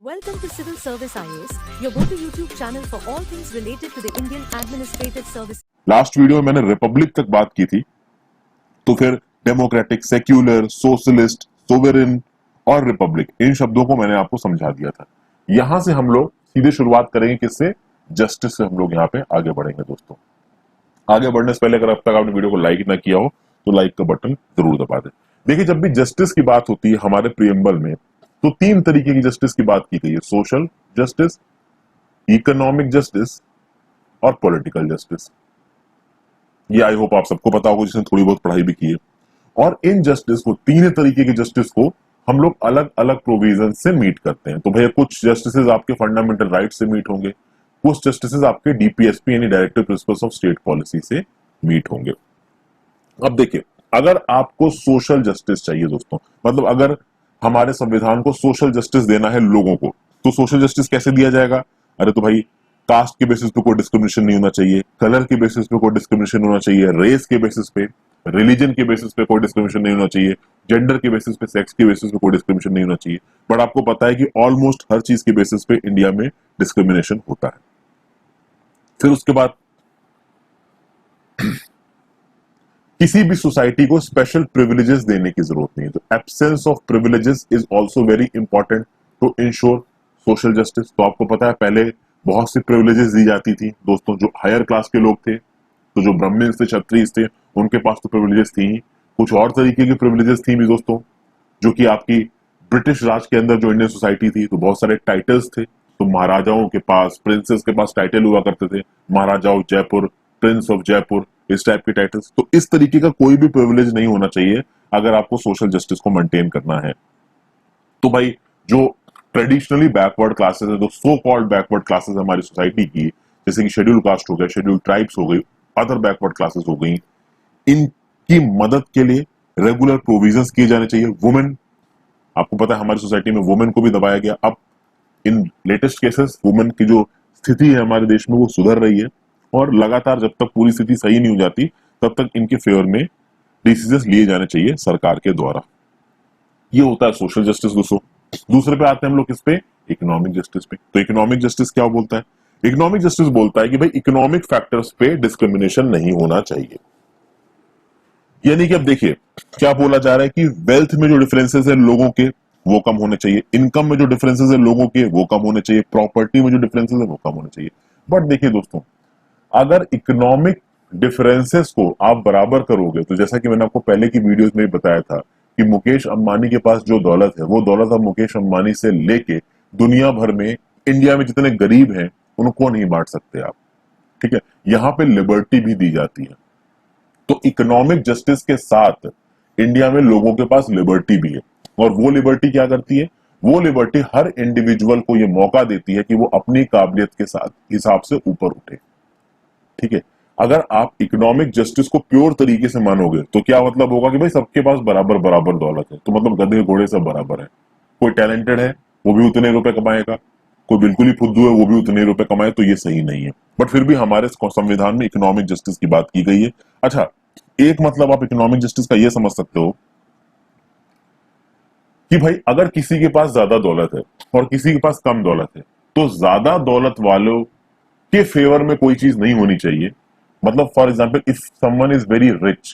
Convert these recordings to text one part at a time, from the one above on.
Welcome to Civil Service IAS, your go-to YouTube channel for all things related to the Indian Administrative Service. Last video में मैंने Republic तक बात की थी, तो फिर डेमोक्रेटिक, सेक्युलर, सोशलिस्ट, सोवेरेन और रिपब्लिक, इन शब्दों को मैंने आपको समझा दिया था। यहां से हम लोग सीधे शुरुआत करेंगे किससे? जस्टिस से हम लोग यहाँ पे आगे बढ़ेंगे। दोस्तों, आगे बढ़ने से पहले अगर अब तक आपने वीडियो को लाइक ना किया हो तो लाइक का बटन जरूर दबा दें। देखिए, जब भी जस्टिस की बात होती है हमारे प्रियम्बल में, तो तीन तरीके की जस्टिस की बात की गई है: सोशल जस्टिस, इकोनॉमिक जस्टिस और पॉलिटिकल जस्टिस। ये आई होप आप सबको पता होगा जिसने थोड़ी बहुत पढ़ाई भी की है। और इन जस्टिस को, तीन तरीके की जस्टिस को हम लोग अलग अलग प्रोविजन से मीट करते हैं। तो भैया, कुछ जस्टिस आपके फंडामेंटल राइट से मीट होंगे, कुछ जस्टिस आपके डीपीएसपी यानी directive principles of state policy से मीट होंगे। अब देखिए, अगर आपको सोशल जस्टिस चाहिए दोस्तों, मतलब अगर हमारे संविधान को सोशल जस्टिस देना है लोगों को, तो सोशल जस्टिस कैसे दिया जाएगा? अरे तो भाई, कास्ट के बेसिस पे कोई डिस्क्रिमिनेशन नहीं होना चाहिए, कलर के बेसिस पे कोई डिस्क्रिमिनेशन होना चाहिए, रेस के बेसिस पे, रिलीजन के बेसिस पे कोई डिस्क्रिमिनेशन नहीं होना चाहिए, जेंडर के बेसिस पे, सेक्स के बेसिस पे कोई डिस्क्रिमिनेशन नहीं होना चाहिए। बट आपको पता है कि ऑलमोस्ट हर चीज के बेसिस पे इंडिया में डिस्क्रिमिनेशन होता है। फिर उसके बाद किसी भी सोसाइटी को स्पेशल प्रिविलेजेस देने की जरूरत नहीं है। तो absence of privileges is also very important to ensure social justice. तो आपको पता है पहले बहुत सी प्रिविलेजेस दी जाती थी दोस्तों। जो हायर क्लास के लोग थे, तो जो ब्राह्मण थे, क्षत्रिय थे, उनके पास तो प्रिविलेजेस थी ही। कुछ और तरीके की प्रिविलेजेस थी भी दोस्तों, जो कि आपकी ब्रिटिश राज के अंदर जो इंडियन सोसाइटी थी, तो बहुत सारे टाइटल्स थे। तो महाराजाओं के पास, प्रिंसेस के पास टाइटल हुआ करते थे, Maharaja of Jaipur, prince of Jaipur, इस टाइप के टाइटल्स। तो इस तरीके का कोई भी प्रिविलेज नहीं होना चाहिए अगर आपको सोशल जस्टिस को मेंटेन करना है। तो भाई, जो ट्रेडिशनली बैकवर्ड क्लासेस है, जो सो कॉल्ड बैकवर्ड क्लासेस हमारी सोसाइटी की, जैसे कि शेड्यूल कास्ट हो गया, शेड्यूल ट्राइब्स हो गई, अदर बैकवर्ड क्लासेस हो गई, इनकी मदद के लिए रेगुलर प्रोविजंस किए जाने चाहिए। वुमेन, आपको पता है हमारी सोसाइटी में वुमेन को भी दबाया गया। अब इन लेटेस्ट केसेस वुमेन की जो स्थिति है हमारे देश में वो सुधर रही है, और लगातार जब तक पूरी स्थिति सही नहीं हो जाती तब तक इनके फेवर में डिसीजंस लिए जाने चाहिए सरकार के द्वारा। ये होता है सोशल जस्टिस दोस्तों। दूसरे पे आते हैं हम लोग किस पे? इकोनॉमिक जस्टिस पे। तो इकोनॉमिक जस्टिस क्या बोलता है? इकोनॉमिक जस्टिस बोलता है कि भाई, इकोनॉमिक फैक्टर्स पे डिस्क्रिमिनेशन नहीं होना चाहिए। यानी कि अब देखिए क्या बोला जा रहा है कि वेल्थ में जो डिफरेंसेस है लोगों के, वो कम होने चाहिए। इनकम में जो डिफरेंसेस है लोगों के, वो कम होने चाहिए। प्रॉपर्टी में जो डिफरेंसेस है वो कम होने चाहिए। बट देखिए दोस्तों, अगर इकोनॉमिक डिफरेंसेस को आप बराबर करोगे, तो जैसा कि मैंने आपको पहले की वीडियोस में बताया था कि मुकेश अंबानी के पास जो दौलत है, वो दौलत अब मुकेश अंबानी से लेके दुनिया भर में इंडिया में जितने गरीब हैं उनको नहीं बांट सकते आप। ठीक है, यहाँ पे लिबर्टी भी दी जाती है। तो इकोनॉमिक जस्टिस के साथ इंडिया में लोगों के पास लिबर्टी भी है। और वो लिबर्टी क्या करती है? वो लिबर्टी हर इंडिविजुअल को ये मौका देती है कि वो अपनी काबिलियत के साथ हिसाब से ऊपर उठे। ठीक है, अगर आप इकोनॉमिक जस्टिस को प्योर तरीके से मानोगे तो क्या मतलब होगा कि भाई सबके पास बराबर बराबर दौलत है, तो मतलब गधे घोड़े सब बराबर है। कोई टैलेंटेड है वो भी उतने रुपए कमाएगा, कोई बिल्कुल ही फुद्दू है वो भी उतने रुपए कमाए, तो ये सही नहीं है। बट फिर भी हमारे संविधान में इकोनॉमिक जस्टिस की बात की गई है। अच्छा, एक मतलब आप इकोनॉमिक जस्टिस का ये समझ सकते हो कि भाई अगर किसी के पास ज्यादा दौलत है और किसी के पास कम दौलत है, तो ज्यादा दौलत वालों के फेवर में कोई चीज नहीं होनी चाहिए। मतलब for example, if someone is very rich,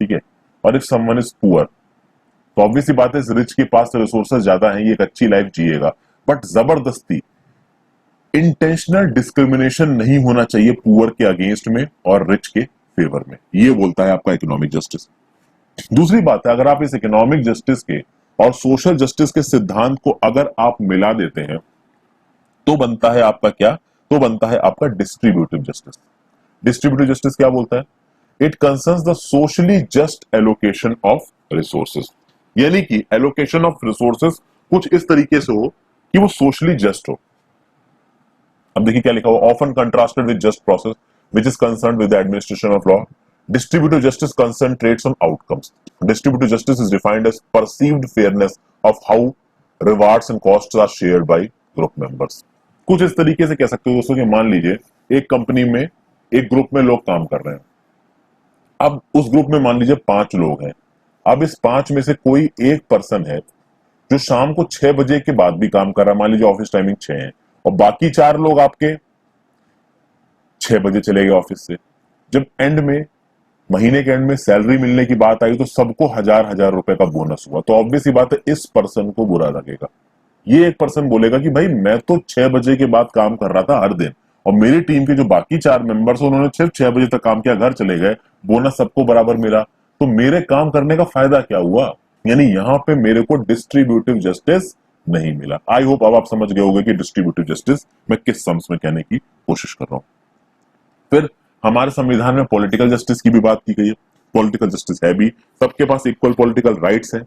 ठीक है, और इफ समवन इज पुअर, तो ऑब्वियस बात है इस रिच के पास रिसोर्सेज ज्यादा हैं, ये एक अच्छी लाइफ जिएगा। बट जबरदस्ती इंटेंशनल डिस्क्रिमिनेशन नहीं होना चाहिए पुअर के अगेंस्ट में और रिच के फेवर में। ये बोलता है आपका इकोनॉमिक जस्टिस। दूसरी बात है, अगर आप इस इकोनॉमिक जस्टिस के और सोशल जस्टिस के सिद्धांत को अगर आप मिला देते हैं, तो बनता है आपका क्या? तो बनता है आपका डिस्ट्रीब्यूटिव जस्टिस। डिस्ट्रीब्यूटिव जस्टिस क्या बोलता है? It concerns the socially just allocation of resources. यानी कि एलोकेशन ऑफ रिसोर्सेज कुछ इस तरीके से हो कि वो सोशली जस्ट हो। अब देखिए क्या लिखा हुआ, often contrasted with just process which is concerned with the administration of law. Distributive justice concentrates on outcomes. Distributive justice is defined as perceived fairness of how rewards and costs are shared by group members. कुछ इस तरीके से कह सकते हो दोस्तों कि मान लीजिए एक कंपनी में एक ग्रुप में लोग काम कर रहे हैं। अब उस ग्रुप में मान लीजिए 5 लोग हैं। अब इस 5 में से कोई एक पर्सन है जो शाम को 6 बजे के बाद भी काम कर रहा है, मान लीजिए ऑफिस टाइमिंग 6 है और बाकी 4 लोग आपके 6 बजे चले गए ऑफिस से, जब एंड में महीने के एंड में सैलरी मिलने की बात आई तो सबको हजार हजार रुपए का बोनस हुआ, तो ऑब्वियस ही बात है इस पर्सन को बुरा लगेगा। ये एक पर्सन बोलेगा कि भाई मैं तो 6 बजे के बाद काम कर रहा था हर दिन और मेरी टीम के जो बाकी 4 मेंबर्स उन्होंने सिर्फ 6 बजे तक काम किया, घर चले गए, बोनस सबको बराबर मिला, तो मेरे काम करने का फायदा क्या हुआ? यानी यहाँ पे मेरे को डिस्ट्रीब्यूटिव जस्टिस नहीं मिला। आई होप अब आप समझ गए होंगे कि डिस्ट्रीब्यूटिव जस्टिस मैं किस सम्स में कहने की कोशिश कर रहा हूं। फिर हमारे संविधान में पॉलिटिकल जस्टिस की भी बात की गई है। पॉलिटिकल जस्टिस है भी, सबके पास इक्वल पॉलिटिकल राइट्स है,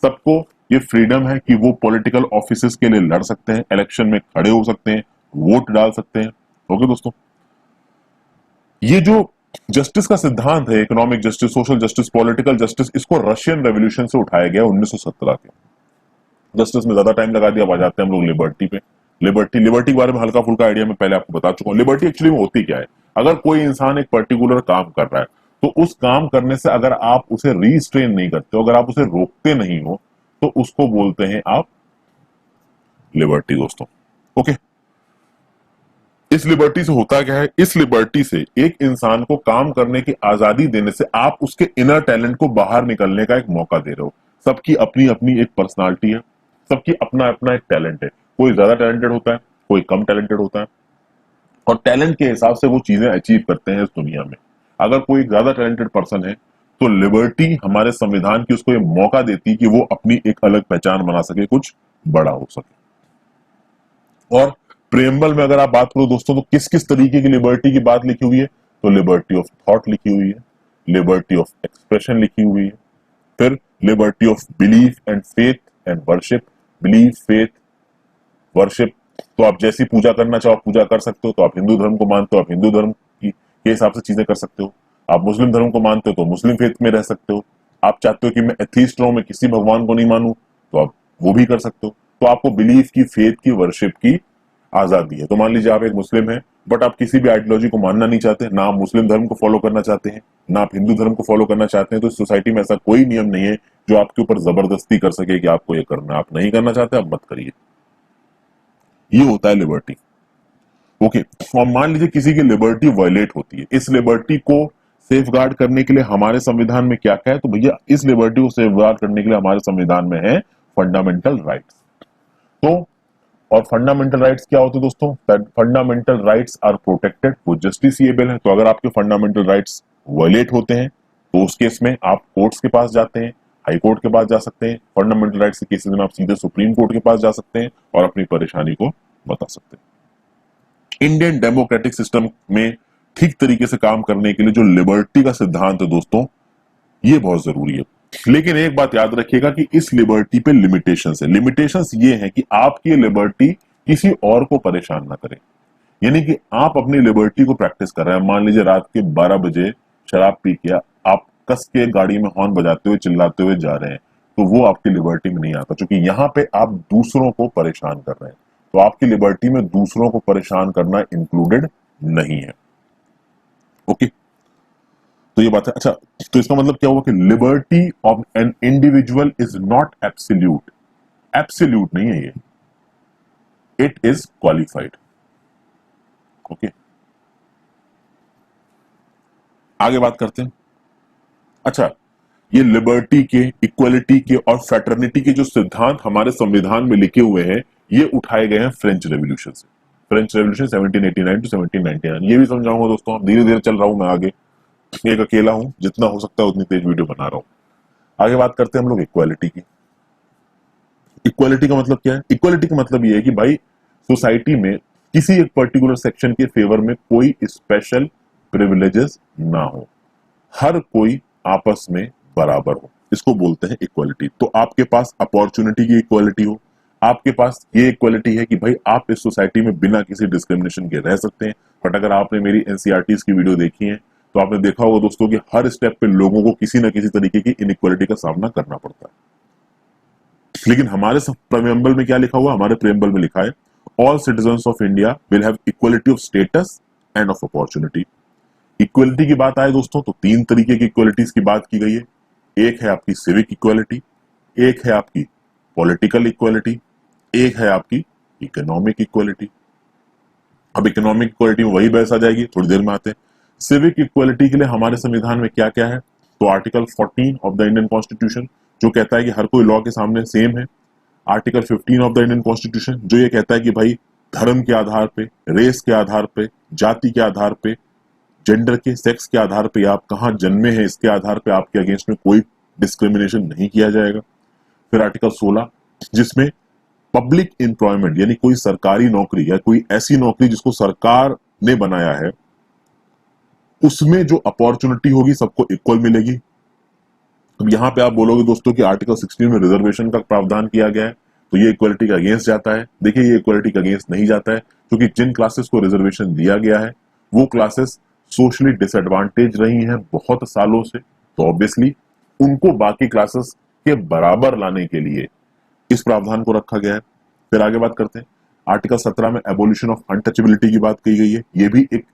सबको ये फ्रीडम है कि वो पॉलिटिकल ऑफिसेस के लिए लड़ सकते हैं, इलेक्शन में खड़े हो सकते हैं, वोट डाल सकते हैं। ओके दोस्तों, ये जो जस्टिस का सिद्धांत है, economic justice, social justice, political justice, इसको रशियन रेवोल्यूशन से उठाया गया 1917 के। जस्टिस में ज्यादा टाइम लगा दिया, अब आ जाते हैं हम लोग लिबर्टी पे। लिबर्टी के बारे में हल्का फुल्का आइडिया मैं पहले आपको बता चुका हूं। लिबर्टी एक्चुअली में होती क्या है? अगर कोई इंसान एक पर्टिकुलर काम कर रहा है तो उस काम करने से अगर आप उसे रिस्ट्रेन नहीं करते हो, अगर आप उसे रोकते नहीं हो, तो उसको बोलते हैं आप लिबर्टी दोस्तों। ओके, इस लिबर्टी से होता क्या है? इस लिबर्टी से एक इंसान को काम करने की आजादी देने से आप उसके इनर टैलेंट को बाहर निकलने का एक मौका दे रहे हो। सबकी अपनी अपनी एक पर्सनालिटी है, सबकी अपना अपना एक टैलेंट है, कोई ज्यादा टैलेंटेड होता है, कोई कम टैलेंटेड होता है, और टैलेंट के हिसाब से वो चीजें अचीव करते हैं इस दुनिया में। अगर कोई ज्यादा टैलेंटेड पर्सन है तो लिबर्टी हमारे संविधान की उसको ये मौका देती है कि वो अपनी एक अलग पहचान बना सके, कुछ बड़ा हो सके। और प्रेम्बल में अगर आप बात करो दोस्तों तो किस किस तरीके की लिबर्टी की बात लिखी हुई है? तो लिबर्टी ऑफ थॉट लिखी हुई है, लिबर्टी ऑफ एक्सप्रेशन लिखी हुई है, फिर liberty of belief and faith and worship. Belief, faith, worship, तो आप जैसी पूजा करना चाहो पूजा कर सकते हो। तो आप हिंदू धर्म को मानते हो, आप हिंदू धर्म के हिसाब से चीजें कर सकते हो। आप मुस्लिम धर्म को मानते हो तो मुस्लिम फेथ में रह सकते हो। आप चाहते हो कि मैं एथीस्ट रहूं, मैं किसी भगवान को नहीं मानूं, तो आप वो भी कर सकते हो। तो आपको बिलीफ की, फेथ की, वर्शिप की आजादी है। तो मान लीजिए आप एक मुस्लिम है बट आप किसी भी आइडियोलॉजी को मानना नहीं चाहते, ना आप मुस्लिम धर्म को फॉलो करना चाहते हैं, ना आप हिंदू धर्म को फॉलो करना चाहते हैं, तो इस सोसाइटी में ऐसा कोई नियम नहीं है जो आपके ऊपर जबरदस्ती कर सके कि आपको ये करना। आप नहीं करना चाहते, आप मत करिए। ये होता है लिबर्टी। ओके, और मान लीजिए किसी की लिबर्टी वायलेट होती है, इस लिबर्टी को सेफगार्ड करने के लिए हमारे संविधान में क्या क्या है? तो भैया इस लिबर्टी को सेफगार्ड करने के लिए हमारे संविधान में है फंडामेंटल राइट्स। तो और फंडामेंटल राइट्स क्या होते हैं दोस्तों? फंडामेंटल राइट्स आर प्रोटेक्टेड, वो जस्टिसिएबल है। तो अगर आपके फंडामेंटल राइट्स वायलेट होते हैं तो उस केस में आप कोर्ट्स के पास जाते हैं, हाई कोर्ट के पास जा सकते हैं। फंडामेंटल राइट्स के केसेस में आप सीधे सुप्रीम कोर्ट के पास जा सकते हैं और अपनी परेशानी को बता सकते हैं। इंडियन डेमोक्रेटिक सिस्टम में ठीक तरीके से काम करने के लिए जो लिबर्टी का सिद्धांत है दोस्तों, ये बहुत जरूरी है। लेकिन एक बात याद रखिएगा कि इस लिबर्टी पे लिमिटेशंस है। लिमिटेशंस ये है कि आपकी लिबर्टी किसी और को परेशान ना करे। यानी कि आप अपनी लिबर्टी को प्रैक्टिस कर रहे हैं, मान लीजिए रात के 12 बजे शराब पी के आप कस के गाड़ी में हॉर्न बजाते हुए चिल्लाते हुए जा रहे हैं, तो वो आपकी लिबर्टी में नहीं आता, क्योंकि यहाँ पे आप दूसरों को परेशान कर रहे हैं। तो आपकी लिबर्टी में दूसरों को परेशान करना इंक्लूडेड नहीं है। ओके, तो ये बात है। अच्छा, तो इसका मतलब क्या हुआ कि liberty of an individual is not absolute. Absolute नहीं है ये, इट इज क्वालिफाइड। ओके, आगे बात करते हैं। अच्छा, ये लिबर्टी के, इक्वलिटी के और फ्रेटर्निटी के जो सिद्धांत हमारे संविधान में लिखे हुए हैं, ये उठाए गए हैं फ्रेंच रेवोल्यूशन से। French revolution 1789 to 1799। ये भी समझाऊंगा दोस्तों, धीरे धीरे चल रहा हूं मैं आगे, एक अकेला हूं, जितना हो सकता है उतनी तेज वीडियो बना रहा हूं। आगे बात करते हैं हम लोग इक्वालिटी की। इक्वालिटी का मतलब क्या है? इक्वालिटी का मतलब ये है कि भाई सोसाइटी में किसी एक पर्टिकुलर सेक्शन के फेवर में कोई स्पेशल प्रिविलेजेस ना हो, हर कोई आपस में बराबर हो, इसको बोलते हैं इक्वालिटी। तो आपके पास अपॉर्चुनिटी की इक्वालिटी हो, आपके पास ये इक्वालिटी है कि भाई आप इस सोसाइटी में बिना किसी डिस्क्रिमिनेशन के रह सकते हैं। बट अगर आपने मेरी एनसीईआरटीज़ की वीडियो देखी है तो आपने देखा होगा दोस्तों कि हर स्टेप पे लोगों को किसी न किसी तरीके की इनइक्वालिटी का सामना करना पड़ता है। लेकिन हमारे प्रेम्बल में क्या लिखा हुआ? हमारे प्रेम्बल में लिखा है all citizens of India will have equality of status end of opportunity. Equality की बात आए दोस्तों तो 3 तरीके की इक्वालिटीज की बात की गई है। एक है आपकी सिविक इक्वालिटी, एक है आपकी पॉलिटिकल इक्वालिटी, एक है आपकी इकोनॉमिक इक्वालिटी। अब इकोनॉमिक इक्वालिटी में वही बहस आ जाएगी, थोड़ी देर में आते हैं। सिविक इक्वालिटी के लिए हमारे संविधान में क्या क्या है, तो article 14 of the Indian constitution जो कहता है कि हर कोई लॉ के सामने सेम है। Article 15 of the Indian constitution जो ये कहता है कि भाई धर्म के आधार पे, रेस के आधार पे, जाति के आधार पे, जेंडर के, सेक्स के आधार पे, आप कहाँ जन्मे हैं इसके आधार पे आपके अगेंस्ट में कोई डिस्क्रिमिनेशन नहीं किया जाएगा। फिर आर्टिकल 16 जिसमें पब्लिक एम्प्लॉयमेंट यानी कोई सरकारी नौकरी या कोई ऐसी नौकरी जिसको सरकार ने बनाया है उसमें जो अपॉर्चुनिटी होगी सबको इक्वल मिलेगी। अब यहां पे आप बोलोगे दोस्तों कि आर्टिकल 16 में रिजर्वेशन का प्रावधान किया गया है तो ये इक्वलिटी का अगेंस्ट जाता है। देखिए ये इक्वलिटी का अगेंस्ट नहीं जाता है क्योंकि जिन क्लासेस को रिजर्वेशन दिया गया है वो क्लासेस सोशली डिसएडवांटेज रही हैं बहुत सालों से, तो ऑब्वियसली उनको बाकी क्लासेस के बराबर लाने के लिए इस प्रावधान को रखा गया है। फिर आगे बात करते हैं, आर्टिकल 17 में एबोलिशन ऑफ अनटचेबिलिटी की बात की गई है। ये भी एक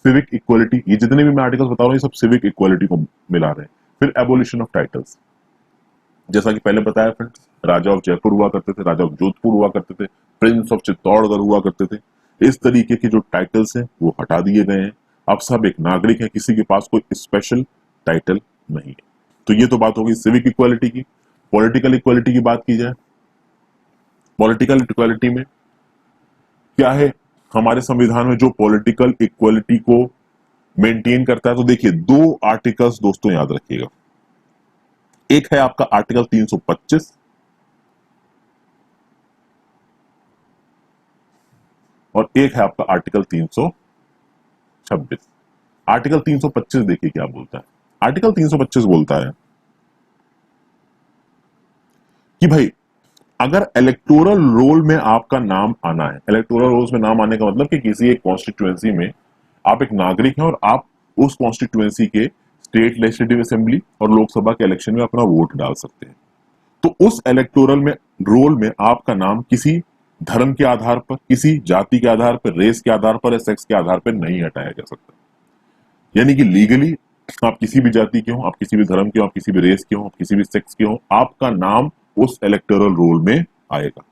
सिविक इक्वालिटी, ये जितने भी मैं आर्टिकल्स बता रहा हूँ ये सब सिविक इक्वालिटी को मिला रहे हैं। फिर एबोलिशन ऑफ टाइटल्स, जैसा कि पहले बताया फ्रेंड्स, राजा ऑफ जयपुर हुआ करते थे, राजा ऑफ जोधपुर हुआ करते थे, प्रिंस ऑफ चित्तौड़गढ़ हुआ करते थे। इस तरीके के जो टाइटल्स हैं वो हटा दिए गए हैं। अब सब एक नागरिक है, किसी के पास कोई स्पेशल टाइटल नहीं है। तो ये तो बात होगी सिविक इक्वालिटी की। पॉलिटिकल इक्वालिटी की बात की जाए, पॉलिटिकल इक्वालिटी में क्या है हमारे संविधान में जो पॉलिटिकल इक्वालिटी को मेंटेन करता है, तो देखिए दो आर्टिकल्स दोस्तों याद रखिएगा। एक है आपका आर्टिकल 325 और एक है आपका आर्टिकल 326। आर्टिकल 325 देखिए क्या बोलता है। आर्टिकल 325 बोलता है कि भाई अगर इलेक्टोरल रोल में आपका नाम आना है, इलेक्टोरल रोल्स में नाम आने का मतलब कि किसी एक कॉन्स्टिट्यूएंसी में आप एक नागरिक हैं और आप उस कॉन्स्टिट्यूएंसी के स्टेट लेजिस्लेटिव असेंबली और लोकसभा के इलेक्शन में अपना वोट डाल सकते हैं, तो उस इलेक्टोरल में रोल में आपका नाम किसी धर्म के आधार पर, किसी जाति के आधार पर, रेस के आधार पर या सेक्स के आधार पर नहीं हटाया जा सकता। यानी कि लीगली आप किसी भी जाति के हो, आप किसी भी धर्म के हो, आप किसी भी रेस के हो, आप किसी भी सेक्स के हो, आपका नाम उस इलेक्टोरल रोल में आएगा।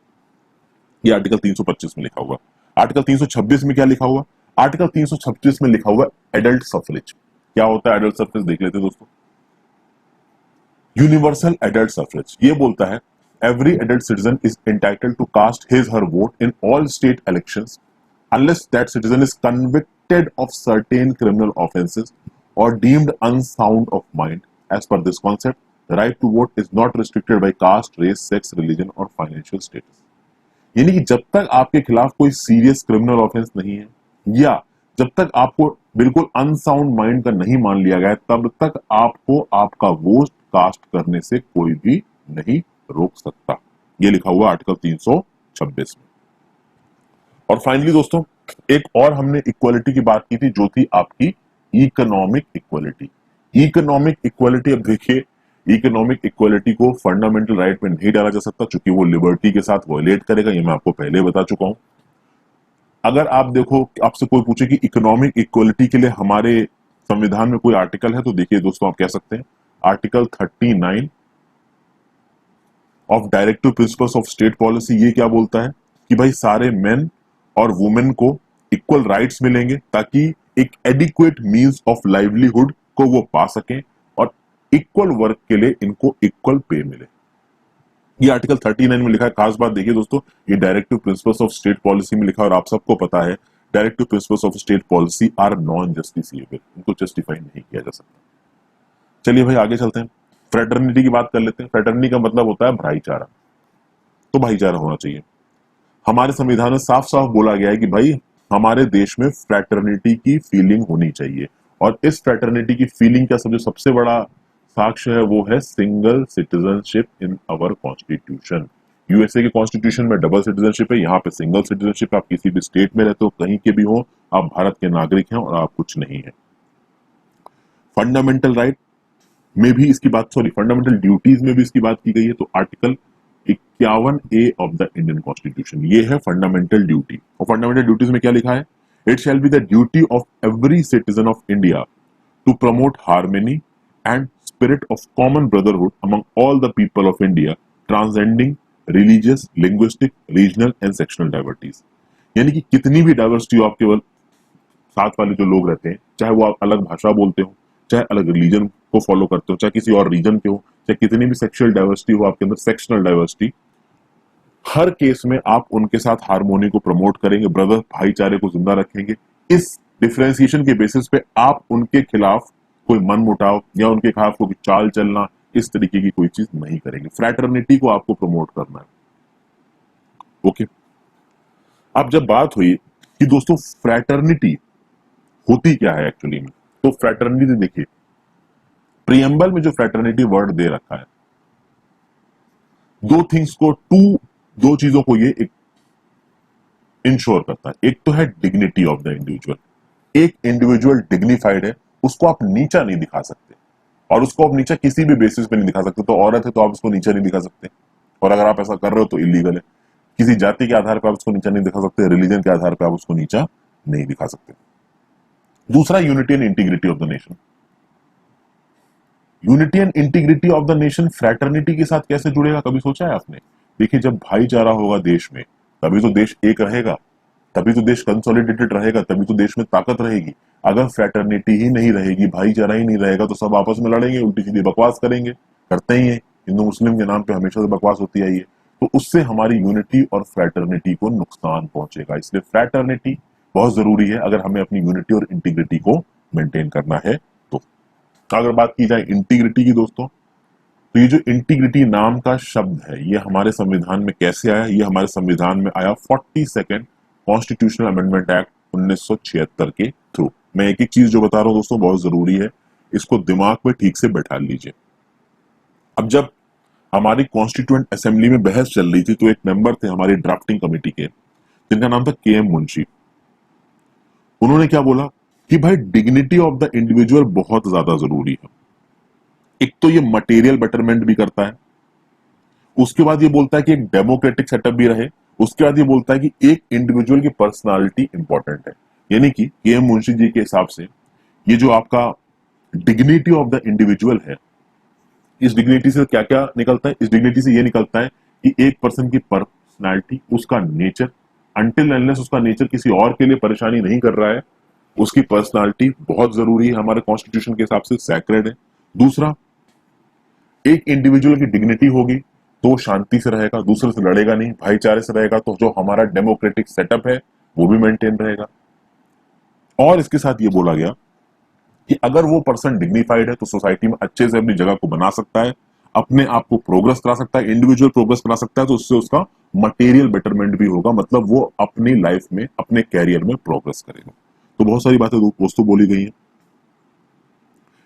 ये आर्टिकल 325 में लिखा हुआ। आर्टिकल 326 में क्या लिखा हुआ, आर्टिकल 326 में लिखा हुआ एडल्ट सफरेज। क्या होता है एडल्ट सफरेज देख लेते हैं दोस्तों। यूनिवर्सल एडल्ट सफरेज ये बोलता है every adult citizen is entitled to cast his her vote in all state elections unless that citizen is convicted of certain criminal offences और deemed unsound of mind. As per this concept the right to vote is not restricted by caste, race, sex, religion और financial status। यानी कि जब तक आपके खिलाफ कोई serious criminal offence नहीं है या जब तक आपको बिल्कुल अनसाउंड माइंड का नहीं मान लिया गया तब तक आपको आपका वोट कास्ट करने से कोई भी नहीं रोक सकता। ये लिखा हुआ आर्टिकल 326 में। और फाइनली दोस्तों एक और हमने इक्वालिटी की बात की थी जो थी आपकी इकोनॉमिक इक्वालिटी। इकोनॉमिक इक्वालिटी, अब देखिए इकोनॉमिक इक्वालिटी को फंडामेंटल राइट में नहीं डाला जा सकता क्योंकि वो लिबर्टी के साथ वायलेट करेगा, ये मैं आपको पहले बता चुका हूं। अगर आप देखो आपसे कोई पूछे कि इकोनॉमिक इक्वालिटी के लिए हमारे संविधान में कोई आर्टिकल है तो देखिए दोस्तों आप कह सकते हैं article 39 of directive principles of state policy. ये क्या बोलता है कि भाई सारे मेन और वुमेन को इक्वल राइट्स मिलेंगे ताकि एक एडिक्वेट मींस ऑफ लाइवलीहुड को वो पा सकें और इक्वल वर्क के लिए इनको इक्वल पे मिले। ये आर्टिकल 39 में लिखा है। खास बात देखिए दोस्तों, ये directive principles of state policy में लिखा है और आप सबको पता है directive principles of state policy are non justifiable, इनको जस्टिफाई नहीं किया जा सकता। चलिए भाई आगे चलते हैं, फ्रेटर्निटी की बात कर लेते हैं। फ्रेटर्निटी का मतलब होता है भाईचारा, तो भाईचारा होना चाहिए। हमारे संविधान में साफ साफ बोला गया है कि भाई हमारे देश में फ्रेटर्निटी की फीलिंग होनी चाहिए और इस फ्रेटर्निटी की फीलिंग का सबसे बड़ा साक्ष्य है वो है single citizenship in our constitution. USA के कॉन्स्टिट्यूशन में डबल सिटीजनशिप है, यहाँ पे सिंगल सिटीजनशिप। आप किसी भी स्टेट में रहते हो, कहीं के भी हो, आप भारत के नागरिक हैं और आप कुछ नहीं है। फंडामेंटल राइट में भी इसकी बात, फंडामेंटल ड्यूटीज में भी इसकी बात की गई है। तो article 51A of the Indian constitution ये है फंडामेंटल ड्यूटी। और फंडामेंटल ड्यूटीज में क्या लिखा है, it shall be the duty of every citizen of India to promote harmony and spirit of common brotherhood among all the people of India, transcending religious, linguistic, regional and sectional diversities. यानी कि कितनी भी diversity हो, आप केवल साथ वाले जो लोग रहते हैं, चाहे वो आप अलग भाषा बोलते हो, चाहे अलग रिलीजन को फॉलो करते हो, चाहे किसी और रीजन के हो, चाहे कितनी भी सेक्सुअल डाइवर्सिटी हो आपके अंदर, सेक्शनल डाइवर्सिटी, हर केस में आप उनके साथ हार्मोनी को प्रमोट करेंगे, ब्रदर भाईचारे को जिंदा रखेंगे। इस डिफरेंशिएशन के बेसिस पे आप उनके खिलाफ कोई मनमुटाव या उनके खिलाफ कोई चाल चलना, इस तरीके की कोई चीज नहीं करेंगे। फ्रैटर्निटी को आपको प्रमोट करना है। ओके, अब जब बात हुई कि दोस्तों फ्रैटर्निटी होती क्या है एक्चुअली में, तो फ्रैटर्निटी देखिए, प्रियम्बल में जो फ्रैटर्निटी वर्ड दे रखा है, दो चीजों को ये इंश्योर करता है। एक तो है डिग्निटी ऑफ द इंडिविजुअल, एक इंडिविजुअल डिग्निफाइड है, उसको आप नीचा नहीं दिखा सकते, और उसको आप नीचा किसी भी बेसिस पे नहीं दिखा सकते। तो औरत है तो आप उसको नीचा नहीं दिखा सकते, और अगर आप ऐसा कर रहे हो तो इलीगल है। किसी जाति के आधार पर आप उसको नीचा नहीं दिखा सकते, रिलीजन के आधार पर आप उसको नीचा नहीं दिखा सकते। दूसरा, unity and integrity of the nation. Unity and integrity of the nation fraternity के साथ कैसे जुड़ेगा, कभी सोचा है आपने? देखिए, जब भाईचारा होगा देश में, तभी तो देश एक रहेगा, तभी तो देश कंसोलिडेटेड रहेगा, तभी तो देश में ताकत रहेगी। अगर फ्रैटर्निटी ही नहीं रहेगी, भाईचारा ही नहीं रहेगा, तो सब आपस में लड़ेंगे, उल्टी सीधी बकवास करेंगे, करते ही है। हिंदू मुस्लिम के नाम पे हमेशा से बकवास होती आई है, तो उससे हमारी यूनिटी और फ्रैटर्निटी को नुकसान पहुंचेगा। इसलिए फ्रैटर्निटी बहुत जरूरी है अगर हमें अपनी यूनिटी और इंटीग्रिटी को मेंटेन करना है। तो अगर बात की जाए इंटीग्रिटी की दोस्तों, तो ये जो इंटीग्रिटी नाम का शब्द है, ये हमारे संविधान में कैसे आया? ये हमारे संविधान में आया 42nd कॉन्स्टिट्यूशनल अमेंडमेंट एक्ट 1976 के थ्रू। मैं एक एक चीज जो बता रहा हूं दोस्तों बहुत जरूरी है, इसको दिमाग में ठीक से बैठा लीजिए। अब जब हमारी कॉन्स्टिट्यूएंट असेंबली में बहस चल रही थी, तो एक मेंबर थे हमारी ड्राफ्टिंग कमेटी के, जिनका नाम था KM मुंशी। उन्होंने क्या बोला कि भाई डिग्निटी ऑफ द इंडिविजुअल बहुत ज्यादा जरूरी है। एक तो ये मटेरियल बेटरमेंट भी करता है, उसके बाद ये बोलता है कि एक डेमोक्रेटिक सेटअप भी रहे, उसके बाद ये बोलता है कि एक इंडिविजुअल की पर्सनालिटी इंपॉर्टेंट है। यानी कि KM मुंशी जी के हिसाब से ये जो आपका डिग्निटी ऑफ द इंडिविजुअल है, इस डिग्निटी से क्या क्या निकलता है? इस डिग्निटी से ये निकलता है कि एक पर्सन की पर्सनालिटी, उसका नेचर, अनटिल अनलेस उसका नेचर किसी और के लिए परेशानी नहीं कर रहा है, उसकी पर्सनालिटी बहुत जरूरी है, हमारे कॉन्स्टिट्यूशन के हिसाब से सैक्रेड है। दूसरा, एक इंडिविजुअल की डिग्निटी होगी तो वो शांति से रहेगा, दूसरे से लड़ेगा नहीं, भाईचारे से रहेगा, तो जो हमारा डेमोक्रेटिक सेटअप है वो भी मेंटेन रहेगा। और इसके साथ ये बोला गया कि अगर वो पर्सन डिग्निफाइड है तो सोसाइटी में अच्छे से अपनी जगह को बना सकता है, अपने आप को प्रोग्रेस करा सकता है, इंडिविजुअल प्रोग्रेस करा सकता है, तो उससे उसका मटेरियल बेटरमेंट भी होगा, मतलब वो अपनी लाइफ में, अपने कैरियर में प्रोग्रेस करेगा। तो बहुत सारी बातें दोस्तों बोली गई हैं।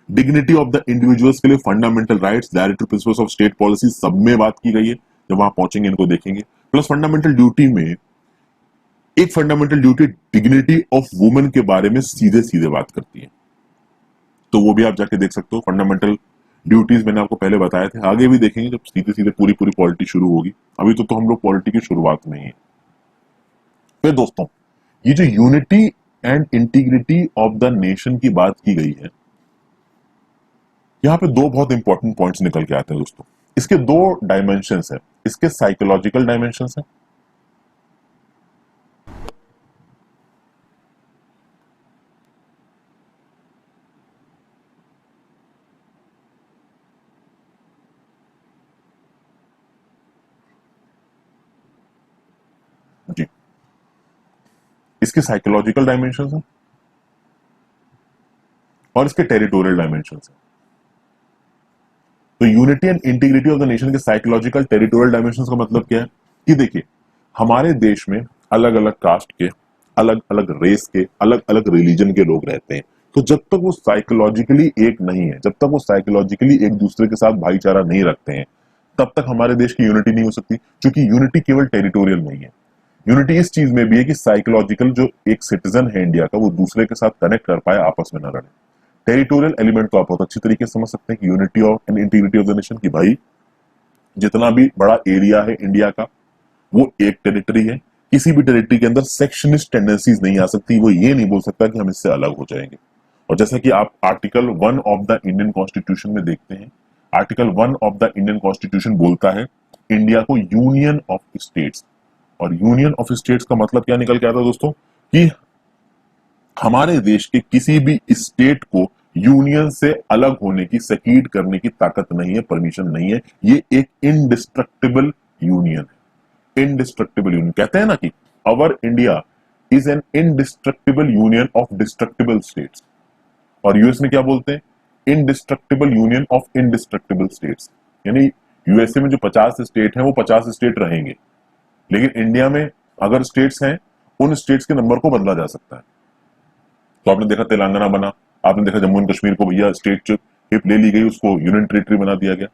डिग्निटी ऑफ द इंडिविजुअल्स के लिए fundamental rights, directive principles of state policy, सब में बात की गई है। जब वहां पहुंचेंगे इनको देखेंगे। प्लस फंडामेंटल ड्यूटी में एक fundamental duty dignity of women के बारे में सीधे सीधे बात करती है, तो वो भी आप जाके देख सकते हो। फंडामेंटल ड्यूटीज मैंने आपको पहले बताए थे, आगे भी देखेंगे जब सीधे सीधे पूरी पूरी पॉलिटी शुरू होगी। अभी तो हम लोग पॉलिटी की शुरुआत में ही है। फिर दोस्तों, ये जो unity and integrity of the nation की बात की गई है, यहाँ पे दो बहुत इंपॉर्टेंट पॉइंट्स निकल के आते हैं दोस्तों। इसके दो डायमेंशंस है, इसके साइकोलॉजिकल डायमेंशंस है, जी, इसके साइकोलॉजिकल डायमेंशंस है और इसके टेरिटोरियल डायमेंशंस है। तो unity and integrity of the nation के साइकोलॉजिकल टेरिटोरियल डायमेंशंस का मतलब क्या है कि देखिए, हमारे देश में अलग अलग कास्ट के, अलग अलग रेस के, अलग अलग रिलीजन के लोग रहते हैं। तो जब तक वो साइकोलॉजिकली एक नहीं है, जब तक वो साइकोलॉजिकली एक दूसरे के साथ भाईचारा नहीं रखते हैं, तब तक हमारे देश की यूनिटी नहीं हो सकती। क्योंकि यूनिटी केवल टेरिटोरियल नहीं है, यूनिटी इस चीज में भी है कि साइकोलॉजिकल जो एक सिटीजन है इंडिया का, वो दूसरे के साथ कनेक्ट कर पाए, आपस में न लड़े। टेरिटोरियल एलिमेंट को आप बहुत अच्छी तरीके से समझ सकते हैं कि unity of and integrity of the nation की भाई जितना भी बड़ा एरिया है इंडिया का, वो एक टेरिटरी है। किसी भी टेरिटरी के अंदर सेक्शनिस्ट टेंडेंसीज नहीं आ सकती। वो ये नहीं बोल सकता कि हम इससे अलग हो जाएंगे। और जैसा कि आप article 1 of the Indian constitution में देखते हैं, article 1 of the Indian constitution बोलता है इंडिया को यूनियन ऑफ स्टेट्स, और यूनियन ऑफ स्टेट्स का मतलब क्या निकल के आता है दोस्तों कि हमारे देश के किसी भी स्टेट को यूनियन से अलग होने की, सेकीड करने की ताकत नहीं है, परमिशन नहीं है। ये एक इनडिस्ट्रक्टिबल यूनियन है। इनडिस्ट्रक्टिबल यूनियन कहते हैं ना कि our India is an indestructible union of destructible states, और यूएस में क्या बोलते हैं, indestructible union of indestructible states. यानी यूएसए में जो 50 स्टेट हैं वो 50 स्टेट रहेंगे, लेकिन इंडिया में अगर स्टेट्स हैं उन स्टेट्स के नंबर को बदला जा सकता है। तो आपने देखा तेलंगाना बना, आपने देखा जम्मू एंड कश्मीर को भैया स्टेट हिप ले ली गई, उसको यूनियन टेरिटरी बना दिया गया।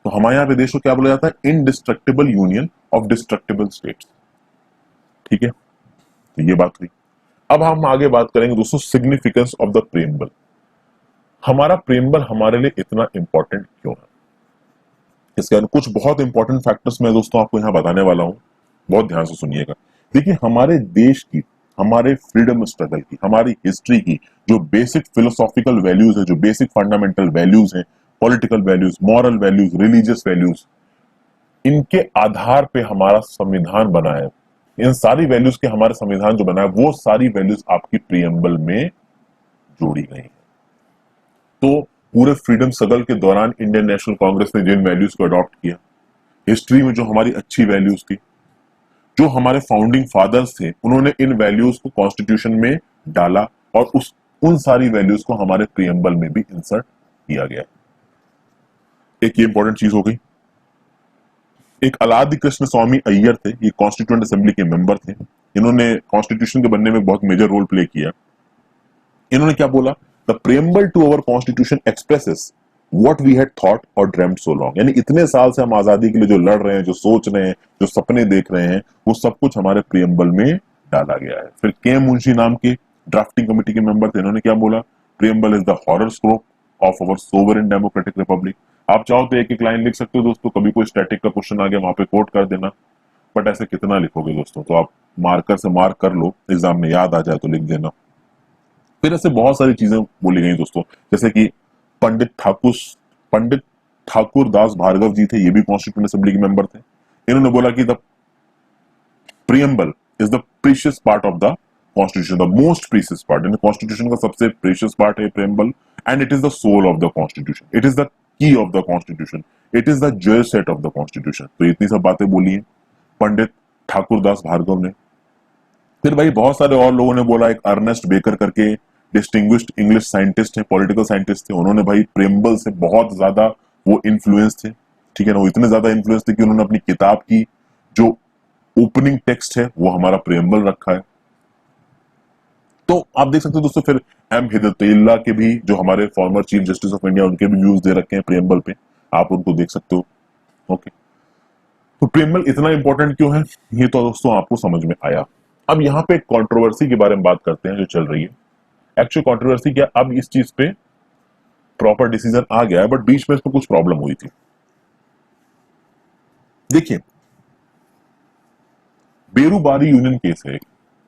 तो हमारे यहाँ पे देश को क्या बोला जाता है, indestructible union of destructible states. ठीक है, तो ये बात हुई। अब हम आगे बात करेंगे दोस्तों सिग्निफिकेंस ऑफ द प्रेम्बल। हमारा प्रेम्बल हमारे लिए इतना इंपॉर्टेंट क्यों है, इसके कुछ बहुत इंपॉर्टेंट फैक्टर्स मैं दोस्तों आपको यहाँ बताने वाला हूँ, बहुत ध्यान से सुनिएगा। देखिए हमारे देश की, हमारे फ्रीडम स्ट्रगल की, हमारी हिस्ट्री की जो बेसिक फिलोसॉफिकल वैल्यूज है, जो बेसिक फंडामेंटल वैल्यूज हैं, political values, moral values, religious values, इनके आधार पे हमारा संविधान बना है। इन सारी वैल्यूज के हमारे संविधान जो बना है वो सारी वैल्यूज आपकी प्रीएम्बल में जोड़ी गई है। तो पूरे फ्रीडम स्ट्रगल के दौरान इंडियन नेशनल कांग्रेस ने जिन वैल्यूज को अडॉप्ट किया, हिस्ट्री में जो हमारी अच्छी वैल्यूज थी, जो हमारे फाउंडिंग फादर्स थे, उन्होंने इन वैल्यूज को कॉन्स्टिट्यूशन में डाला और उन सारी वैल्यूज को हमारे प्रीएम्बल में भी इंसर्ट किया गया। एक ये इंपॉर्टेंट चीज हो गई। एक अलादि कृष्ण स्वामी अय्यर थे, ये कॉन्स्टिट्यूएंट असेंबली के मेंबर थे, इन्होंने कॉन्स्टिट्यूशन के बनने में बहुत मेजर रोल प्ले किया। इन्होंने क्या बोला, the preamble to our constitution expresses what we had thought और ड्रीम्ड सो लॉन्ग। यानी इतने साल से हम आजादी के लिए जो लड़ रहे हैं, जो सोच रहे हैं, जो सपने देख रहे हैं, वो सब कुछ हमारे प्रीएम्बल में डाला गया है। फिर के मुंशी नाम के ड्राफ्टिंग कमेटी के मेंबर थे, इन्होंने क्या बोला, preamble is the horoscope of our sovereign democratic Republic. आप चाहो तो एक एक लाइन लिख सकते हो दोस्तों, कभी कोई स्टैटिक का क्वेश्चन आ गया वहां पे कोट कर देना, बट ऐसे कितना लिखोगे दोस्तों, तो आप मार्कर से मार्क कर लो, एग्जाम में याद आ जाए तो लिख देना। फिर ऐसे बहुत सारी चीजें बोली गई दोस्तों, जैसे कि पंडित ठाकुर दास भार्गव जी थे, ये भी कॉन्स्टिट्यूएंट असेंबली के मेंबर थे। इन्होंने बोला कि the preamble is the precious part of the constitution, the most precious part, यानी कॉन्स्टिट्यूशन का सबसे प्रीशियस पार्ट है preamble, and it is the soul of the constitution, it is the key of the constitution, it is the jewel set of the constitution. तो इतनी सब बातें बोली है पंडित ठाकुर दास भार्गव ने। फिर भाई बहुत सारे और लोगों ने बोला, एक अर्नेस्ट बेकर करके डिस्टिंग्विश्ड इंग्लिश साइंटिस्ट है, पॉलिटिकल साइंटिस्ट थे, उन्होंने भाई प्रीएम्बल से बहुत ज्यादा वो इन्फ्लुएंस थे। ठीक है ना, वो इतने ज्यादा इन्फ्लुएंस थे कि उन्होंने अपनी किताब की जो ओपनिंग टेक्स्ट है वो हमारा प्रीएम्बल रखा है। तो आप देख सकते हो दोस्तों, फिर एम हिदायतुल्लाह के भी, जो हमारे former chief justice of India, उनके भी व्यूज दे रखे हैं प्रीएम्बल पे, आप उनको देख सकते हो। ओके, तो प्रीएम्बल इतना इंपॉर्टेंट क्यों है, ये तो दोस्तों आपको समझ में आया। अब यहाँ पे एक कंट्रोवर्सी के बारे में बात करते हैं जो चल रही है। एक्चुअल कंट्रोवर्सी क्या, अब इस चीज पे प्रॉपर डिसीजन आ गया है, बट बीच में इसमें कुछ प्रॉब्लम हुई थी। देखिए, बेरूबारी यूनियन केस है,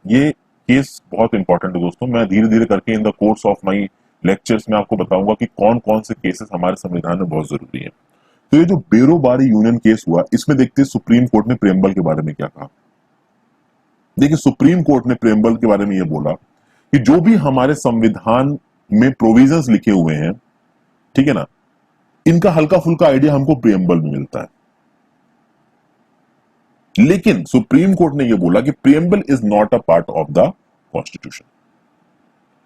ये केस बहुत इंपॉर्टेंट है दोस्तों। मैं धीरे धीरे करके in the course of my lectures में आपको बताऊंगा कि कौन कौन से केसेस हमारे संविधान में बहुत जरूरी है। तो ये जो बेरोबारी यूनियन केस हुआ, इसमें देखते हैं सुप्रीम कोर्ट ने प्रीएम्बल के बारे में क्या कहा। देखिए, सुप्रीम कोर्ट ने प्रीएम्बल के बारे में ये बोला कि जो भी हमारे संविधान में प्रोविजंस लिखे हुए हैं, ठीक है ना, इनका हल्का फुल्का आइडिया हमको प्रीएम्बल में मिलता है, लेकिन सुप्रीम कोर्ट ने यह बोला कि preamble is not a part of the constitution.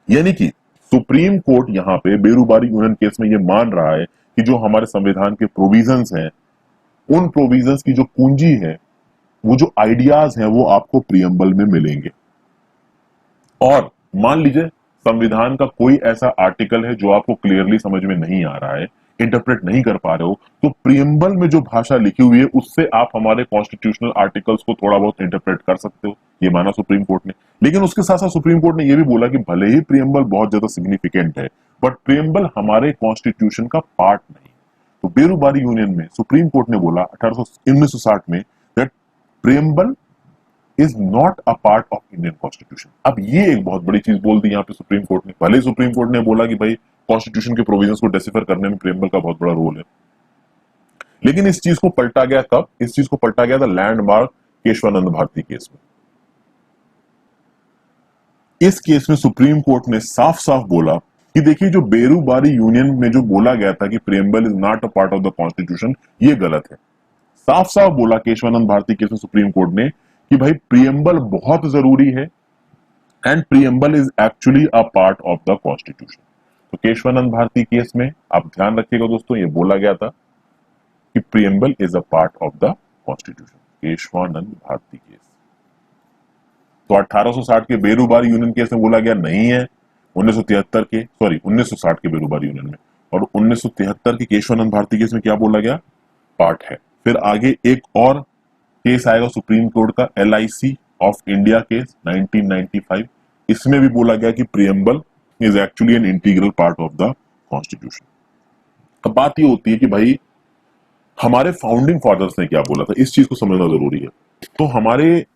यानी कि सुप्रीम कोर्ट यहां पे बेरूबारी यूनियन केस में यह मान रहा है कि जो हमारे संविधान के प्रोविजंस हैं, उन प्रोविजंस की जो कुंजी है, वो जो आइडियाज हैं, वो आपको प्रीएम्बल में मिलेंगे। और मान लीजिए संविधान का कोई ऐसा आर्टिकल है जो आपको क्लियरली समझ में नहीं आ रहा है, इंटरप्रेट नहीं कर पा रहे हो, तो प्रीएम्बल में जो भाषा लिखी हुई है उससे आप हमारे कॉन्स्टिट्यूशनल आर्टिकल्स को थोड़ा बहुत इंटरप्रेट कर सकते हो, ये माना सुप्रीम कोर्ट ने। लेकिन उसके साथ साथ सुप्रीम कोर्ट ने यह भी बोला कि भले ही प्रीएम्बल बहुत ज्यादा सिग्निफिकेंट है, बट प्रीएम्बल हमारे कॉन्स्टिट्यूशन का पार्ट नहीं। तो बेरूबारी यूनियन में सुप्रीम कोर्ट ने बोला 1960 में that preamble is not a part of Indian constitution. अब ये एक बहुत बड़ी चीज बोल दी यहाँ पे सुप्रीम कोर्ट ने। भले सुप्रीम कोर्ट ने बोला कि भाई कॉन्स्टिट्यूशन के प्रोविजंस को डेसिफर करने में प्रीएम्बल का बहुत बड़ा रोल है, लेकिन इस चीज को पलटा गया कब? इस चीज को पलटा गया था लैंडमार्क केशवानंद भारती केस में। इस केस में सुप्रीम कोर्ट ने साफ साफ बोला कि देखिए, जो बेरूबारी यूनियन में जो बोला गया था कि preamble is not a part of the constitution, ये गलत है। साफ साफ बोला केशवानंद भारती केस में सुप्रीम कोर्ट ने कि भाई प्रियम्बल बहुत जरूरी है and preamble is actually a part of the constitution. तो केशवानंद भारती केस में आप ध्यान रखिएगा दोस्तों, ये बोला गया था कि preamble is a part of the constitution. Kesavananda Bharati case तो 1860 के बेरूबारी यूनियन केस में बोला गया नहीं है, 1960 के बेरूबारी यूनियन में, और 1973 के केशवानंद भारती केस में क्या बोला गया? पार्ट है। फिर आगे एक और केस आएगा सुप्रीम कोर्ट का, LIC ऑफ इंडिया केस 1995। इसमें भी बोला गया कि preamble is actually an integral part of the constitution. अब बात ये होती है कि भाई हमारे फाउंडिंग फादर्स ने क्या बोला था, इस चीज को समझना जरूरी है। तो हमारे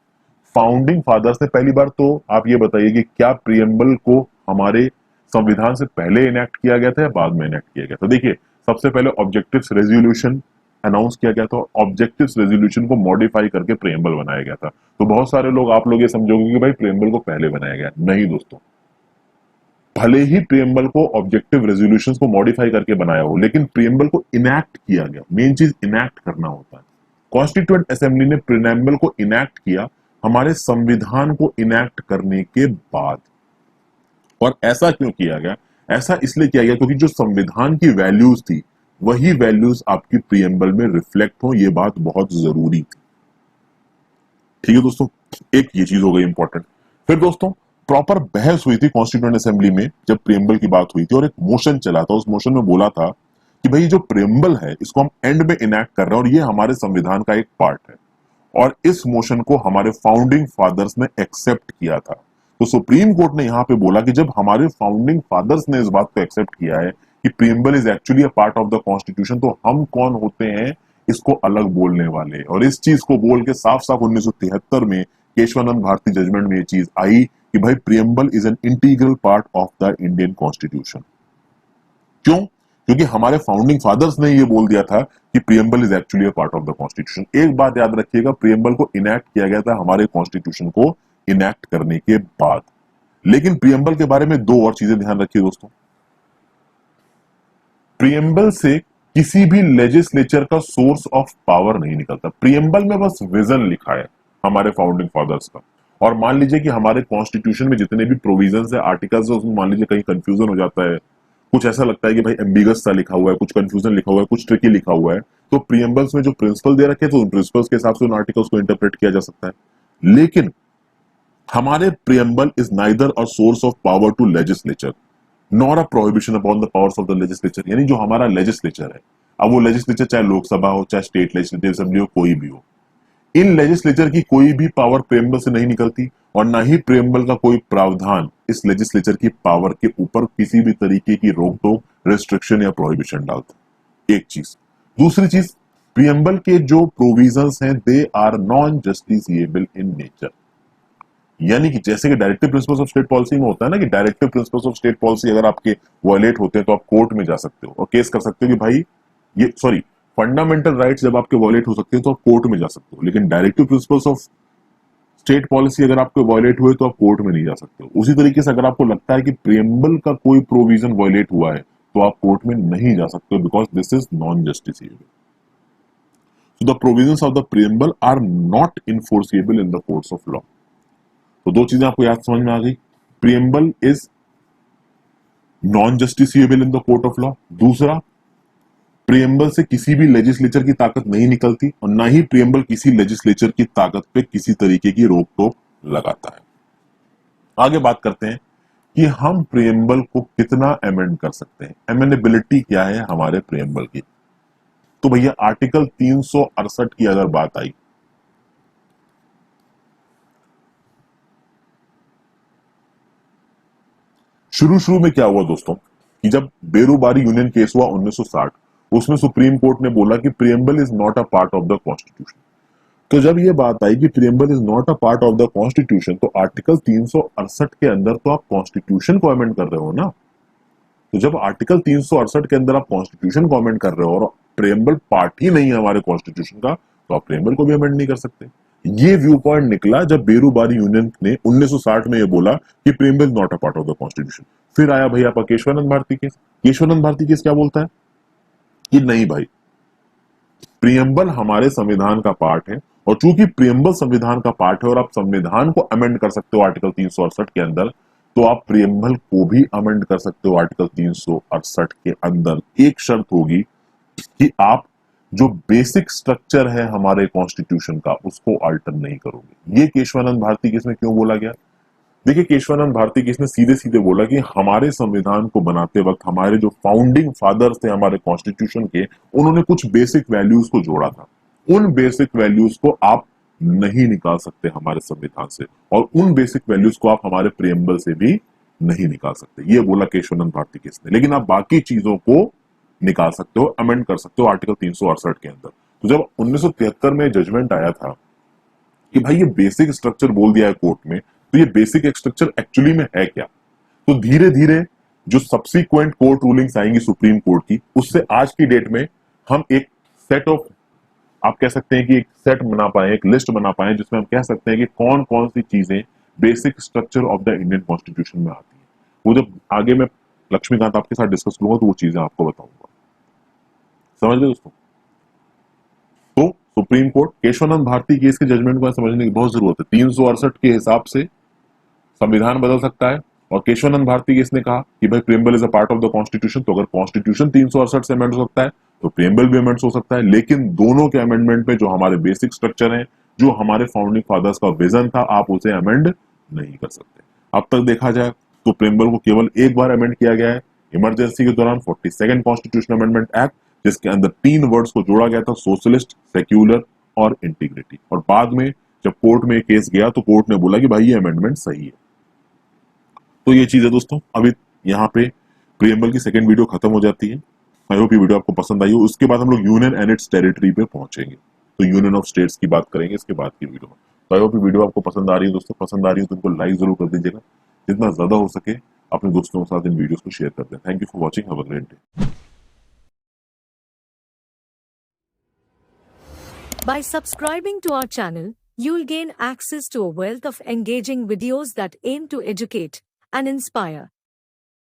फाउंडिंग फादर्स ने पहली बार, तो आप ये बताइए कि क्या प्रियम्बल को हमारे संविधान से पहले इनेक्ट किया गया था या बाद में इनेक्ट किया गया था? देखिए, सबसे पहले ऑब्जेक्टिव्स रेजोल्यूशन अनाउंस किया गया था, ऑब्जेक्टिव्स रेजोल्यूशन को मॉडिफाई करके प्रियम्बल बनाया गया था। तो बहुत सारे लोग, आप लोग ये समझोगे कि भाई प्रियम्बल को पहले बनाया गया। नहीं दोस्तों, भले ही प्रियम्बल को ऑब्जेक्टिव रेजोल्यूशंस को मॉडिफाई करके बनाया हो, लेकिन प्रियम्बल को इनैक्ट किया गया। मेन चीज इनैक्ट करना होता है। कॉन्स्टिट्यूएंट असेंबली ने प्रियम्बल को इनैक्ट किया हमारे संविधान को इनैक्ट करने के बाद। और ऐसा क्यों किया गया? ऐसा इसलिए किया गया क्योंकि जो संविधान की वैल्यूज थी, वही वैल्यूज आपकी प्रियम्बल में रिफ्लेक्ट हो, ये बात बहुत जरूरी थी। ठीक है दोस्तों, एक ये चीज हो गई इंपॉर्टेंट। फिर दोस्तों प्रॉपर बहस हुई थी कॉन्स्टिट्यूएंट असेंबली में जब प्रियम्बल की बात हुई थी, और एक मोशन चला था। उस मोशन में बोला था कि भाई जो प्रियम्बल है इसको हम एंड में इनैक्ट कर रहे हैं और ये हमारे संविधान का एक पार्ट है। और इस मोशन को हमारे फाउंडिंग फादर्स ने एक्सेप्ट किया था। तो सुप्रीम कोर्ट ने यहां पे बोला कि जब हमारे फाउंडिंग फादर्स ने इस बात को एक्सेप्ट किया है कि preamble is actually a part of the constitution, तो हम कौन होते हैं इसको अलग बोलने वाले? और इस चीज को बोल के साफ साफ 1973 में केशवानंद भारती जजमेंट में ये चीज आई कि भाई preamble is an integral part of the Indian constitution. क्यों? क्योंकि हमारे फाउंडिंग फादर्स ने ये बोल दिया था कि preamble is actually a part of the constitution. एक बात याद रखिएगा, प्रियम्बल को इनैक्ट किया गया था हमारे कॉन्स्टिट्यूशन को इनैक्ट करने के बाद। लेकिन प्रियम्बल के बारे में दो और चीजें ध्यान रखिए दोस्तों। प्रियम्बल से किसी भी लेजिस्लेचर का सोर्स ऑफ पावर नहीं निकलता। प्रियम्बल में बस विजन लिखा है हमारे फाउंडिंग फादर्स का। और मान लीजिए कि हमारे कॉन्स्टिट्यूशन में जितने भी प्रोविजंस है, आर्टिकल्स है, उसमें मान लीजिए कहीं कंफ्यूजन हो जाता है, कुछ ऐसा लगता है कि भाई एम्बिगस सा लिखा हुआ है, कुछ कंफ्यूजन लिखा हुआ है, कुछ ट्रिकी लिखा हुआ है, तो प्रियम्बल्स में जो प्रिंसिपल दे रखे हैं तो उन प्रिंसिपल्स के हिसाब से उन आर्टिकल्स को इंटरप्रेट किया जा सकता है। लेकिन हमारे preamble is neither a source of power to legislature nor a prohibition upon the powers of the legislature. यानी जो हमारा लेजिस्लेचर है, अब वो लेजिस्लेचर चाहे लोकसभा हो, चाहे स्टेट लेजिस्लेटिव असेंबली हो, कोई भी हो, इन लेजिस्लेचर की कोई भी पावर प्रियम्बल से नहीं निकलती और ना ही प्रियम्बल का कोई प्रावधान इस लेजिस्लेचर की पावर के ऊपर किसी भी तरीके की रोक टोक, रेस्ट्रिक्शन या प्रोहिबिशन डालता। एक चीज। दूसरी चीज, प्रियम्बल के जो प्रोविजंस हैं they are non justiciable in nature. यानी कि जैसे कि directive principles of state policy में होता है ना कि directive principles of state policy अगर आपके वायलेट होते हैं तो आप कोर्ट में जा सकते हो और केस कर सकते हो कि भाई ये फंडामेंटल राइट्स जब आपके वायलेट हो सकते हैं तो आप कोर्ट में जा सकते हो। लेकिन directive principles of state policy अगर आपके वायलेट हुए तो आप कोर्ट में नहीं जा सकते हो। उसी तरीके से अगर आपको लगता है कि प्रियम्बल का कोई प्रोविजन वायलेट हुआ है तो आप कोर्ट में नहीं जा सकते हो, because this is non justiciable. So the provisions of the preamble are not enforceable in the courts of law. तो दो चीजें आपको याद समझ में आ गई। Preamble is non justiciable in the court of law. दूसरा, प्रियम्बल से किसी भी लेजिस्लेचर की ताकत नहीं निकलती और ना ही प्रियम्बल किसी लेजिस्लेचर की ताकत पे किसी तरीके की रोक टोक लगाता है। आगे बात करते हैं कि हम प्रियम्बल को कितना अमेंड कर सकते हैं, अमेंडेबिलिटी क्या है हमारे प्रियम्बल की। तो भैया आर्टिकल 368 की अगर बात आई, शुरू में क्या हुआ दोस्तों कि जब बेरूबारी यूनियन केस हुआ 1960, उसमें सुप्रीम कोर्ट ने बोला कि preamble is not a part of the constitution. तो जब ये बात आई कि preamble is not a part of the constitution, तो आर्टिकल 368 के अंदर तो आप कॉन्स्टिट्यूशन को अमेंड कर रहे हो ना। तो जब आर्टिकल 368 के अंदर आप कॉन्स्टिट्यूशन को अमेंड कर रहे हो और प्रेम्बल पार्ट ही नहीं है हमारे कॉन्स्टिट्यूशन का, तो आप प्रेम्बल को भी अमेंड नहीं कर सकते। ये व्यू पॉइंट निकला जब बेरूबारी यूनियन ने 1960 में ये बोला कि preamble not a part of the constitution. फिर आया भाई आपका केशवानंद भारती केस। केशवानंद भारती केस क्या बोलता है कि नहीं भाई, प्रियम्बल हमारे संविधान का पार्ट है, और चूंकि प्रियम्बल संविधान का पार्ट है और आप संविधान को अमेंड कर सकते हो आर्टिकल 368 के अंदर, तो आप प्रियम्बल को भी अमेंड कर सकते हो आर्टिकल 368 के अंदर। एक शर्त होगी कि आप जो बेसिक स्ट्रक्चर है हमारे कॉन्स्टिट्यूशन का उसको अल्टर नहीं करोगे। ये केशवानंद भारती केस में क्यों बोला गया? देखिए, केशवानंद भारती केस ने सीधे सीधे बोला कि हमारे संविधान को बनाते वक्त हमारे जो फाउंडिंग फादर्स थे हमारे कॉन्स्टिट्यूशन के, उन्होंने कुछ बेसिक वैल्यूज को जोड़ा था। उन बेसिक वैल्यूज को आप नहीं निकाल सकते हमारे संविधान से, और उन बेसिक वैल्यूज को आप हमारे प्रियम्बल से भी नहीं निकाल सकते। ये बोला केशवानंद भारती केस ने। लेकिन आप बाकी चीजों को निकाल सकते हो, अमेंड कर सकते हो आर्टिकल 368 के अंदर। तो जब 1973 में जजमेंट आया था कि भाई ये बेसिक स्ट्रक्चर बोल दिया है कोर्ट में, तो ये बेसिक स्ट्रक्चर एक्चुअली में है क्या, तो धीरे धीरे जो सब्सिक्वेंट कोर्ट रूलिंग्स आएंगी सुप्रीम कोर्ट की, उससे आज की डेट में हम एक सेट ऑफ, आप कह सकते हैं कि एक सेट बना पाए, एक लिस्ट बना पाए, जिसमें हम कह सकते हैं कि कौन कौन सी चीजें basic structure of the Indian constitution में आती है। वो जब आगे मैं लक्ष्मीकांत आपके साथ डिस्कस करूंगा तो वो चीजें आपको बताऊंगा। समझ गए दोस्तों? तो supreme court Kesavananda Bharati case के जजमेंट को समझने की बहुत जरूरत है। 368 के हिसाब से संविधान बदल सकता है, और केशवानंद भारती केस ने कहा कि भाई preamble is a part of the constitution, तो अगर कॉन्स्टिट्यूशन 368 से अमेंड हो सकता है तो प्रियम्बल भी अमेंड हो सकता है। लेकिन दोनों के अमेंडमेंट में जो हमारे बेसिक स्ट्रक्चर है, जो हमारे फाउंडिंग फादर्स का विजन था, आप उसे अमेंड नहीं कर सकते। अब तक देखा जाए तो प्रियम्बल को केवल एक बार अमेंड किया गया है, इमरजेंसी के दौरान 42nd कॉन्स्टिट्यूशन अमेंडमेंट एक्ट, जिसके अंदर 3 वर्ड्स को जोड़ा गया था, सोशलिस्ट, सेक्युलर और इंटीग्रिटी। और बाद में जब कोर्ट में केस गया तो कोर्ट ने बोला कि भाई ये अमेंडमेंट सही है। तो ये चीज है दोस्तों। अभी यहाँ पे प्रियम्बल की सेकंड वीडियो खत्म हो जाती है। आई होप ये वीडियो आपको पसंद आई हो। उसके बाद हम लोग यूनियन एंड इट्स टेरिटरी पे पहुंचेंगे, तो यूनियन ऑफ स्टेट्स की बात करेंगे इसके बाद की वीडियो में। तो आई होप ये वीडियो आपको पसंद आ रही है दोस्तों। पसंद आ रही है तो उनको लाइक जरूर कर दीजिएगा, जितना ज्यादा हो सके अपने दोस्तों के साथ इन वीडियोस को शेयर कर दें। Thank you for watching, have a great day. By subscribing to our channel, you'll gain access to a wealth of engaging videos that aim to educate and inspire.